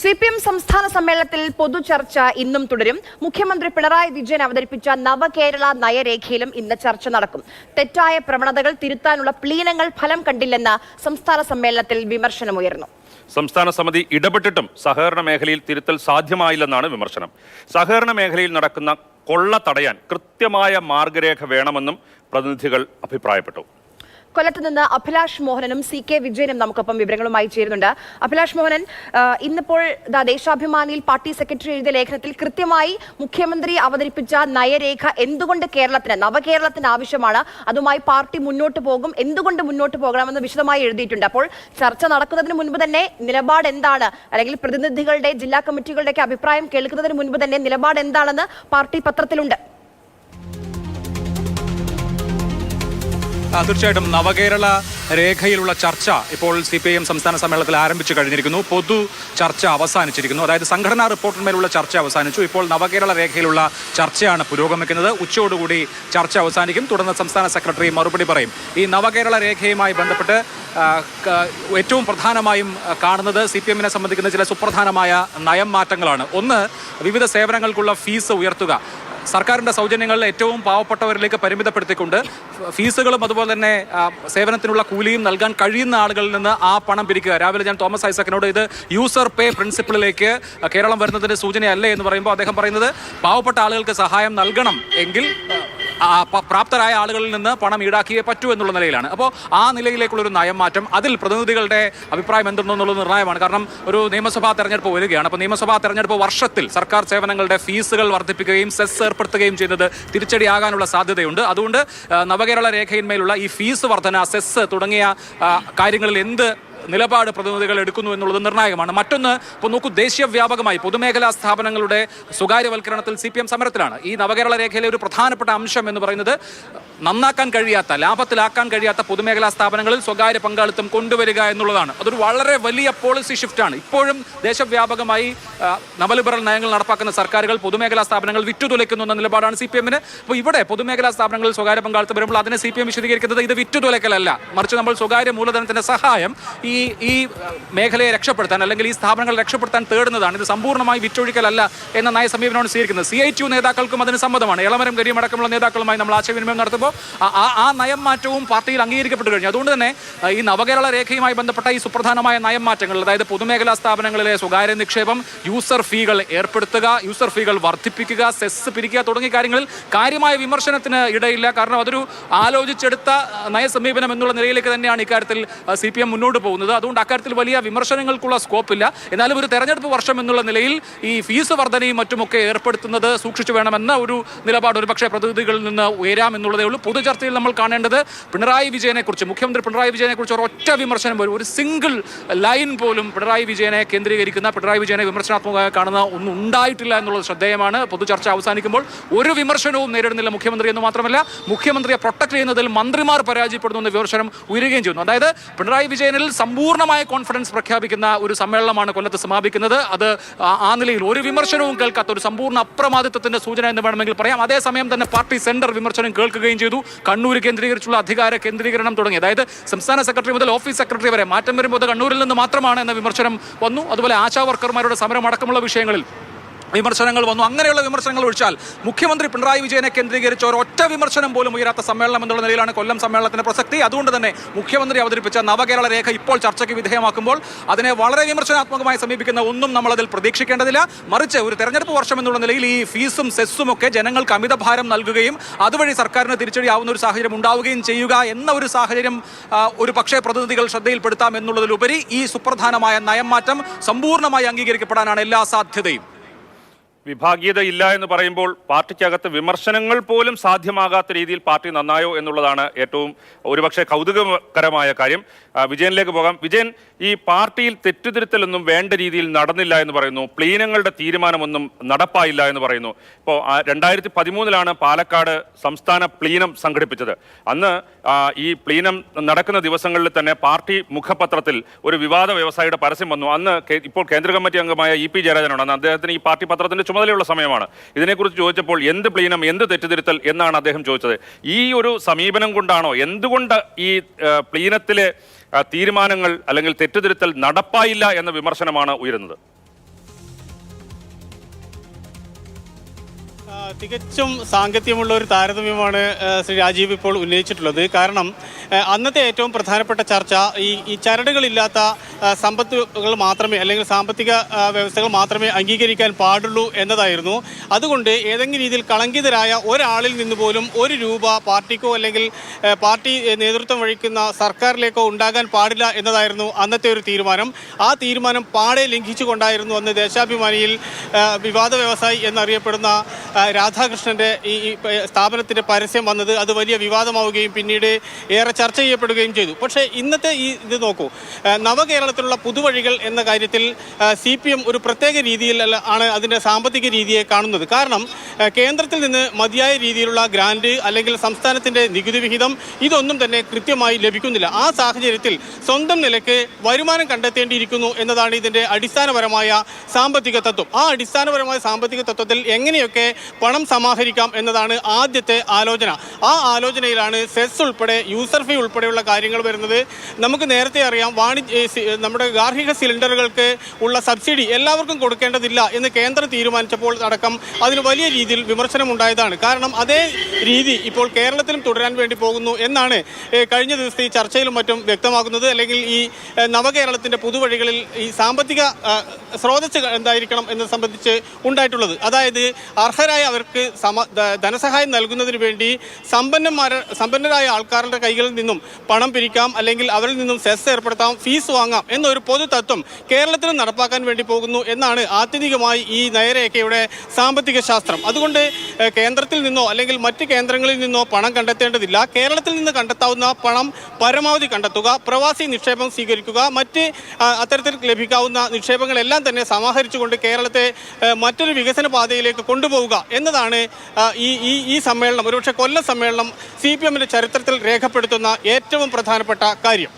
CPM സംസ്ഥാന സമ്മേളനത്തിൽ പൊതുചർച്ച ഇന്നും തുടരും. മുഖ്യമന്ത്രി പിണറായി വിജയൻ അവതരിപ്പിച്ച നവകേരള നയരേഖയിലും ഇന്ന് ചർച്ച നടക്കും. തെറ്റായ പ്രവണതകൾ തിരുത്താനുള്ള പ്ലീനങ്ങൾ ഫലം കണ്ടില്ലെന്ന സംസ്ഥാന സമ്മേളനത്തിൽ വിമർശനമുയർന്നു. സംസ്ഥാന സമിതി ഇടപെട്ടിട്ടും സഹകരണ മേഖലയിൽ തിരുത്തൽ സാധ്യമായില്ലെന്നാണ് വിമർശനം. സഹകരണ മേഖലയിൽ നടക്കുന്ന കൊള്ള തടയാൻ കൃത്യമായ മാർഗരേഖ വേണമെന്നും പ്രതിനിധികൾ അഭിപ്രായപ്പെട്ടു. കൊല്ലത്ത് നിന്ന് അഭിലാഷ് മോഹനനും CK വിജയനും നമുക്കൊപ്പം വിവരങ്ങളുമായി ചേരുന്നുണ്ട്. അഭിലാഷ് മോഹനൻ, ഇന്നിപ്പോൾ ദേശാഭിമാനിയിൽ പാർട്ടി സെക്രട്ടറി എഴുതിയ ലേഖനത്തിൽ കൃത്യമായി മുഖ്യമന്ത്രി അവതരിപ്പിച്ച നയരേഖ എന്തുകൊണ്ട് നവകേരളത്തിന് ആവശ്യമാണ്, അതുമായി പാർട്ടി മുന്നോട്ട് പോകും, എന്തുകൊണ്ട് മുന്നോട്ട് പോകണമെന്ന് വിശദമായി എഴുതിയിട്ടുണ്ട്. അപ്പോൾ ചർച്ച നടക്കുന്നതിന് മുൻപ് തന്നെ നിലപാട് എന്താണ്, അല്ലെങ്കിൽ പ്രതിനിധികളുടെ ജില്ലാ കമ്മിറ്റികളുടെയൊക്കെ അഭിപ്രായം കേൾക്കുന്നതിന് മുൻപ് തന്നെ നിലപാട് എന്താണെന്ന് പാർട്ടി പത്രത്തിലുണ്ട്. തീർച്ചയായിട്ടും നവകേരള രേഖയിലുള്ള ചർച്ച ഇപ്പോൾ CPIM സംസ്ഥാന സമ്മേളനത്തിൽ ആരംഭിച്ചു കഴിഞ്ഞിരിക്കുന്നു. പൊതു ചർച്ച അവസാനിച്ചിരിക്കുന്നു. അതായത് സംഘടനാ റിപ്പോർട്ടിന്മേലുള്ള ചർച്ച അവസാനിച്ചു. ഇപ്പോൾ നവകേരള രേഖയിലുള്ള ചർച്ചയാണ് പുരോഗമിക്കുന്നത്. ഉച്ചയോടുകൂടി ചർച്ച അവസാനിക്കും. തുടർന്ന് സംസ്ഥാന സെക്രട്ടറി മറുപടി പറയും. ഈ നവകേരള രേഖയുമായി ബന്ധപ്പെട്ട് ഏറ്റവും പ്രധാനമായും കാണുന്നത് CPM-നെ സംബന്ധിക്കുന്ന ചില സുപ്രധാനമായ നയം മാറ്റങ്ങളാണ്. ഒന്ന്, വിവിധ സേവനങ്ങൾക്കുള്ള ഫീസ് ഉയർത്തുക. സർക്കാരിൻ്റെ സൗജന്യങ്ങൾ ഏറ്റവും പാവപ്പെട്ടവരിലേക്ക് പരിമിതപ്പെടുത്തിക്കൊണ്ട് ഫീസുകളും അതുപോലെ തന്നെ സേവനത്തിനുള്ള കൂലിയും നൽകാൻ കഴിയുന്ന ആളുകളിൽ നിന്ന് ആ പണം പിരിക്കുക. രാവിലെ ഞാൻ തോമസ് ഐസക്കിനോട് ഇത് യൂസർ പേ പ്രിൻസിപ്പിളിലേക്ക് കേരളം വരുന്നതിൻ്റെ സൂചനയല്ലേ എന്ന് പറയുമ്പോൾ അദ്ദേഹം പറയുന്നത് പാവപ്പെട്ട ആളുകൾക്ക് സഹായം നൽകണം എങ്കിൽ പ്രാപ്തരായ ആളുകളിൽ നിന്ന് പണം ഈടാക്കിയേ പറ്റൂ എന്നുള്ള നിലയിലാണ്. അപ്പോൾ ആ നിലയിലേക്കുള്ളൊരു നയം മാറ്റം, അതിൽ പ്രതിനിധികളുടെ അഭിപ്രായം എന്തെന്നുള്ളത് നിർണായകമാണ്. കാരണം ഒരു നിയമസഭാ തെരഞ്ഞെടുപ്പ് വരികയാണ്. അപ്പോൾ നിയമസഭാ തെരഞ്ഞെടുപ്പ് വർഷത്തിൽ സർക്കാർ സേവനങ്ങളുടെ ഫീസുകൾ വർദ്ധിപ്പിക്കുകയും സെസ് ഏർപ്പെടുത്തുകയും ചെയ്യുന്നത് തിരിച്ചടിയാകാനുള്ള സാധ്യതയുണ്ട്. അതുകൊണ്ട് നവകേരള രേഖയിന്മേലുള്ള ഈ ഫീസ് വർധന, സെസ് തുടങ്ങിയ കാര്യങ്ങളിൽ എന്ത് നിലപാട് പ്രതിനിധികൾ എടുക്കുന്നു എന്നുള്ളത് നിർണായകമാണ്. മറ്റൊന്ന്, ഇപ്പോൾ നോക്കൂ, ദേശീയവ്യാപകമായി പൊതുമേഖലാ സ്ഥാപനങ്ങളുടെ സ്വകാര്യവൽക്കരണത്തിൽ CPM സമരത്തിലാണ്. ഈ നവകേരള രേഖയിലെ ഒരു പ്രധാനപ്പെട്ട അംശം എന്ന് പറയുന്നത് നന്നാക്കാൻ കഴിയാത്ത, ലാഭത്തിലാക്കാൻ കഴിയാത്ത പൊതുമേഖലാ സ്ഥാപനങ്ങളിൽ സ്വകാര്യ പങ്കാളിത്തം കൊണ്ടുവരിക എന്നുള്ളതാണ്. അതൊരു വളരെ വലിയ പോളിസി ഷിഫ്റ്റാണ്. ഇപ്പോഴും ദേശവ്യാപകമായി നവലിബറൽ നയങ്ങൾ നടപ്പാക്കുന്ന സർക്കാരുകൾ പൊതുമേഖലാ സ്ഥാപനങ്ങൾ വിറ്റുതുലയ്ക്കുന്നു എന്ന നിലപാടാണ് CPM-ന്. അപ്പോൾ ഇവിടെ പൊതുമേഖലാ സ്ഥാപനങ്ങളിൽ സ്വകാര്യ പങ്കാളിത്തം വരുമ്പോൾ അതിനെ CPM വിശദീകരിക്കുന്നത് ഇത് വിറ്റുതുലയ്ക്കലല്ല, മറിച്ച് നമ്മൾ സ്വകാര്യ മൂലധനത്തിന്റെ സഹായം ഈ മേഖലയെ രക്ഷപ്പെടുത്താൻ, അല്ലെങ്കിൽ ഈ സ്ഥാപനങ്ങൾ രക്ഷപ്പെടുത്താൻ തേടുന്നതാണ്. ഇത് സമ്പൂർണ്ണമായി വിറ്റൊഴിക്കലല്ല എന്ന നയ സമീപനമാണ് സ്വീകരിക്കുന്നത്. CITU നേതാക്കൾക്കും അതിന് സമ്മതമാണ്. എളമരം കരിയും അടക്കമുള്ള നേതാക്കളുമായി നമ്മൾ ആശയവിനിമയം നടത്തുമ്പോൾ ആ നയം മാറ്റവും പാർട്ടിയിൽ അംഗീകരിക്കപ്പെട്ടു കഴിഞ്ഞു. അതുകൊണ്ട് തന്നെ ഈ നവകേരള രേഖയുമായി ബന്ധപ്പെട്ട ഈ സുപ്രധാനമായ നയം മാറ്റങ്ങൾ, അതായത് പൊതുമേഖലാ സ്ഥാപനങ്ങളിലെ സ്വകാര്യ നിക്ഷേപം, യൂസർ ഫീകൾ ഏർപ്പെടുത്തുക, യൂസർ ഫീകൾ വർദ്ധിപ്പിക്കുക, സെസ് പിരിക്കുക തുടങ്ങിയ കാര്യങ്ങളിൽ കാര്യമായ വിമർശനത്തിന് ഇടയില്ല. കാരണം അതൊരു ആലോചിച്ചെടുത്ത നയസമീപനം എന്നുള്ള നിലയിലേക്ക് തന്നെയാണ് ഇക്കാര്യത്തിൽ CPM മുന്നോട്ട് പോകുന്നത്. അതുകൊണ്ട് അക്കാര്യത്തിൽ വലിയ വിമർശനങ്ങൾക്കുള്ള സ്കോപ്പില്ല. എന്നാലും ഒരു തെരഞ്ഞെടുപ്പ് വർഷം എന്നുള്ള നിലയിൽ ഈ ഫീസ് വർധനയും മറ്റുമൊക്കെ ഏർപ്പെടുത്തുന്നത് സൂക്ഷിച്ചു വേണമെന്ന ഒരു നിലപാട് ഒരു പക്ഷേ പ്രതിനിധികളിൽ നിന്ന് ഉയരാം എന്നുള്ളതേ ഉള്ളൂ. പൊതുചർച്ചയിൽ നമ്മൾ കാണേണ്ടത് മുഖ്യമന്ത്രി പിണറായി വിജയനെ കുറിച്ച് ഒരൊറ്റ വിമർശനം പോലും, ഒരു സിംഗിൾ ലൈൻ പോലും പിണറായി വിജയനെ കേന്ദ്രീകരിക്കുന്ന, പിണറായി വിജയനെ വിമർശനാത്മകമായി കാണുന്ന ഒന്നും ഉണ്ടായിട്ടില്ല എന്നുള്ളത് ശ്രദ്ധേയമാണ്. പൊതുചർച്ച അവസാനിക്കുമ്പോൾ ഒരു വിമർശനവും നേരിടുന്നില്ല മുഖ്യമന്ത്രി എന്ന് മാത്രമല്ല, മുഖ്യമന്ത്രിയെ പ്രൊട്ടക്ട് ചെയ്യുന്നതിൽ മന്ത്രിമാർ പരാജയപ്പെടുന്നു എന്ന വിമർശനം ഉയരുകയും ചെയ്യുന്നു. അതായത് പിണറായി വിജയനിൽ സമ്പൂർണ്ണമായ കോൺഫിഡൻസ് പ്രഖ്യാപിക്കുന്ന ഒരു സമ്മേളനമാണ് കൊല്ലത്ത് സമാപിക്കുന്നത്. അത് ആ നിലയിൽ ഒരു വിമർശനവും കേൾക്കാത്ത ഒരു സമ്പൂർണ്ണ അപ്രമാദിത്വത്തിന്റെ സൂചന എന്ന് വേണമെങ്കിൽ പറയാം. അതേസമയം തന്നെ പാർട്ടി സെന്റർ വിമർശനം കേൾക്കുകയും ചെയ്തു. കണ്ണൂർ കേന്ദ്രീകരിച്ചുള്ള അധികാര കേന്ദ്രീകരണം തുടങ്ങി, അതായത് സംസ്ഥാന സെക്രട്ടറി മുതൽ ഓഫീസ് സെക്രട്ടറി വരെ മാറ്റം വരുമ്പോൾ അത് കണ്ണൂരിൽ നിന്ന് മാത്രമാണ് എന്ന വിമർശനം വന്നു. അതുപോലെ ആശാ വർക്കർമാരുടെ സമരം അടക്കമുള്ള വിഷയങ്ങളിൽ വിമർശനങ്ങൾ വന്നു. അങ്ങനെയുള്ള വിമർശനങ്ങൾ ഒഴിച്ചാൽ മുഖ്യമന്ത്രി പിണറായി വിജയനെ കേന്ദ്രീകരിച്ച ഒരൊറ്റ വിമർശനം പോലും ഉയരാത്ത സമ്മേളനം എന്നുള്ള നിലയിലാണ് കൊല്ലം സമ്മേളനത്തിന്റെ പ്രസക്തി. അതുകൊണ്ട് തന്നെ മുഖ്യമന്ത്രി അവതരിപ്പിച്ച നവകേരള രേഖ ഇപ്പോൾ ചർച്ചയ്ക്ക് വിധേയമാക്കുമ്പോൾ അതിനെ വളരെ വിമർശനാത്മകമായി സമീപിക്കുന്ന ഒന്നും നമ്മളതിൽ പ്രതീക്ഷിക്കേണ്ടതില്ല. മറിച്ച് ഒരു തെരഞ്ഞെടുപ്പ് വർഷം എന്നുള്ള നിലയിൽ ഈ ഫീസും സെസ്സും ഒക്കെ ജനങ്ങൾക്ക് അമിതഭാരം നൽകുകയും അതുവഴി സർക്കാരിന് തിരിച്ചടിയാവുന്ന ഒരു സാഹചര്യം ഉണ്ടാവുകയും ചെയ്യുക എന്ന ഒരു സാഹചര്യം ഒരു പക്ഷേ പ്രതിനിധികൾ ശ്രദ്ധയിൽപ്പെടുത്താം എന്നുള്ളതിലുപരി ഈ സുപ്രധാനമായ നയം മാറ്റം സമ്പൂർണ്ണമായി അംഗീകരിക്കപ്പെടാനാണ് എല്ലാ സാധ്യതയും. വിഭാഗീയത ഇല്ല എന്ന് പറയുമ്പോൾ പാർട്ടിക്കകത്ത് വിമർശനങ്ങൾ പോലും സാധ്യമാകാത്ത രീതിയിൽ പാർട്ടി നന്നായോ എന്നുള്ളതാണ് ഏറ്റവും ഒരുപക്ഷെ കൗതുകകരമായ കാര്യം. വിജയനിലേക്ക് പോകാം. വിജയൻ, ഈ പാർട്ടിയിൽ തെറ്റുതിരുത്തലൊന്നും വേണ്ട രീതിയിൽ നടന്നില്ല എന്ന് പറയുന്നു. പ്ലീനങ്ങളുടെ തീരുമാനമൊന്നും നടപ്പായില്ല എന്ന് പറയുന്നു. ഇപ്പോൾ 2013 പാലക്കാട് സംസ്ഥാന പ്ലീനം സംഘടിപ്പിച്ചത്. അന്ന് ഈ പ്ലീനം നടക്കുന്ന ദിവസങ്ങളിൽ തന്നെ പാർട്ടി മുഖപത്രത്തിൽ ഒരു വിവാദ വ്യവസായിയുടെ പരസ്യം വന്നു. അന്ന് ഇപ്പോൾ കേന്ദ്ര കമ്മിറ്റി അംഗമായ EP ജയരാജനാണ്. അന്ന് അദ്ദേഹത്തിന് ഈ പാർട്ടി പത്രത്തിന്റെ ചുമതലയുള്ള സമയമാണ്. ഇതിനെക്കുറിച്ച് ചോദിച്ചപ്പോൾ എന്ത് പ്ലീനം, എന്ത് തെറ്റുതിരുത്തൽ എന്നാണ് അദ്ദേഹം ചോദിച്ചത്. ഈ ഒരു സമീപനം കൊണ്ടാണോ, എന്തുകൊണ്ട് ഈ പ്ലീനത്തിലെ തീരുമാനങ്ങൾ അല്ലെങ്കിൽ തെറ്റുതിരുത്തൽ നടപ്പായില്ല എന്ന വിമർശനമാണ് ഉയരുന്നത്? തികച്ചും സാങ്കത്യമുള്ള ഒരു താരതമ്യമാണ് ശ്രീ രാജീവ് ഇപ്പോൾ ഉന്നയിച്ചിട്ടുള്ളത്. കാരണം അന്നത്തെ ഏറ്റവും പ്രധാനപ്പെട്ട ചർച്ച ഈ ചരടുകളില്ലാത്ത സമ്പത്തുകൾ മാത്രമേ അല്ലെങ്കിൽ സാമ്പത്തിക വ്യവസ്ഥകൾ മാത്രമേ അംഗീകരിക്കാൻ പാടുള്ളൂ എന്നതായിരുന്നു. അതുകൊണ്ട് ഏതെങ്കിലും രീതിയിൽ കളങ്കിതരായ ഒരാളിൽ നിന്ന് പോലും ₹1 പാർട്ടിക്കോ അല്ലെങ്കിൽ പാർട്ടി നേതൃത്വം വഹിക്കുന്ന സർക്കാരിലേക്കോ ഉണ്ടാകാൻ പാടില്ല എന്നതായിരുന്നു അന്നത്തെ ഒരു തീരുമാനം. ആ തീരുമാനം പാടെ ലംഘിച്ചുകൊണ്ടായിരുന്നു അന്ന് ദേശാഭിമാനിയിൽ വിവാദ വ്യവസായി എന്നറിയപ്പെടുന്ന രാധാകൃഷ്ണന്റെ ഈ സ്ഥാപനത്തിന്റെ പരസ്യം വന്നത്. അത് വലിയ വിവാദമാവുകയും പിന്നീട് ഏറെ ചർച്ച ചെയ്യപ്പെടുകയും ചെയ്തു. പക്ഷേ ഇന്നത്തെ ഇത് നോക്കൂ, നവകേരളത്തിലുള്ള പുതുവഴികൾ എന്ന കാര്യത്തിൽ CPM ഒരു പ്രത്യേക രീതിയിൽ ആണ് അതിൻ്റെ സാമ്പത്തിക രീതിയെ കാണുന്നത്. കാരണം കേന്ദ്രത്തിൽ നിന്ന് മതിയായ രീതിയിലുള്ള ഗ്രാന്റ് അല്ലെങ്കിൽ സംസ്ഥാനത്തിന്റെ നികുതി വിഹിതം ഇതൊന്നും തന്നെ കൃത്യമായി ലഭിക്കുന്നില്ല. ആ സാഹചര്യത്തിൽ സ്വന്തം നിലയ്ക്ക് വരുമാനം കണ്ടെത്തേണ്ടിയിരിക്കുന്നു എന്നതാണ് ഇതിന്റെ അടിസ്ഥാനപരമായ സാമ്പത്തിക തത്വം. ആ അടിസ്ഥാനപരമായ സാമ്പത്തിക തത്വത്തിൽ എങ്ങനെയൊക്കെ പണം സമാഹരിക്കാം എന്നതാണ് ആദ്യത്തെ ആലോചന. ആ ആലോചനയിലാണ് സെസ് ഉൾപ്പെടെ യൂസർ ഫീ ഉൾപ്പെടെയുള്ള കാര്യങ്ങൾ വരുന്നത്. നമുക്ക് നേരത്തെ അറിയാം, നമ്മുടെ ഗാർഹിക സിലിണ്ടറുകൾക്ക് ഉള്ള സബ്സിഡി എല്ലാവർക്കും കൊടുക്കേണ്ടതില്ല എന്ന് കേന്ദ്രം തീരുമാനിച്ചപ്പോൾ അടക്കം അതിന് വലിയ രീതിയിൽ വിമർശനം ഉണ്ടായതാണ്. കാരണം അതേ രീതി ഇപ്പോൾ കേരളത്തിലും തുടരാൻ വേണ്ടി പോകുന്നു എന്നാണ് കഴിഞ്ഞ ദിവസത്തെ ഈ ചർച്ചയിലും മറ്റും വ്യക്തമാകുന്നത്. അല്ലെങ്കിൽ ഈ നവകേരളത്തിന്റെ പുതുവഴികളിൽ ഈ സാമ്പത്തിക സ്രോതസ് എന്തായിരിക്കണം എന്നത് സംബന്ധിച്ച് ഉണ്ടായിട്ടുള്ളത്. അതായത് അർഹരായ അവർക്ക് ധനസഹായം നൽകുന്നതിന് വേണ്ടി സമ്പന്നരായ ആൾക്കാരുടെ കൈകളിൽ നിന്നും പണം പിരിക്കാം, അല്ലെങ്കിൽ അവരിൽ നിന്നും സെസ് ഏർപ്പെടുത്താം, ഫീസ് വാങ്ങാം എന്നൊരു പൊതു തത്വം കേരളത്തിൽ നടപ്പാക്കാൻ വേണ്ടി പോകുന്നു എന്നാണ് ആത്യന്തികമായി ഈ നയരേഖയുടെ സാമ്പത്തിക ശാസ്ത്രം. അതുകൊണ്ട് കേന്ദ്രത്തിൽ നിന്നോ അല്ലെങ്കിൽ മറ്റ് കേന്ദ്രങ്ങളിൽ നിന്നോ പണം കണ്ടെത്തേണ്ടതില്ല. കേരളത്തിൽ നിന്ന് കണ്ടെത്താവുന്ന പണം പരമാവധി കണ്ടെത്തുക, പ്രവാസി നിക്ഷേപം സ്വീകരിക്കുക, മറ്റ് അത്തരത്തിൽ ലഭിക്കാവുന്ന നിക്ഷേപങ്ങളെല്ലാം തന്നെ സമാഹരിച്ചുകൊണ്ട് കേരളത്തെ മറ്റൊരു വികസന പാതയിലേക്ക് കൊണ്ടുപോവുക എന്നതാണ് ഈ സമ്മേളനം, ഒരുപക്ഷെ കൊല്ലം സമ്മേളനം CPMന്റെ ചരിത്രത്തിൽ രേഖപ്പെടുത്തുന്ന ഏറ്റവും പ്രധാനപ്പെട്ട കാര്യം.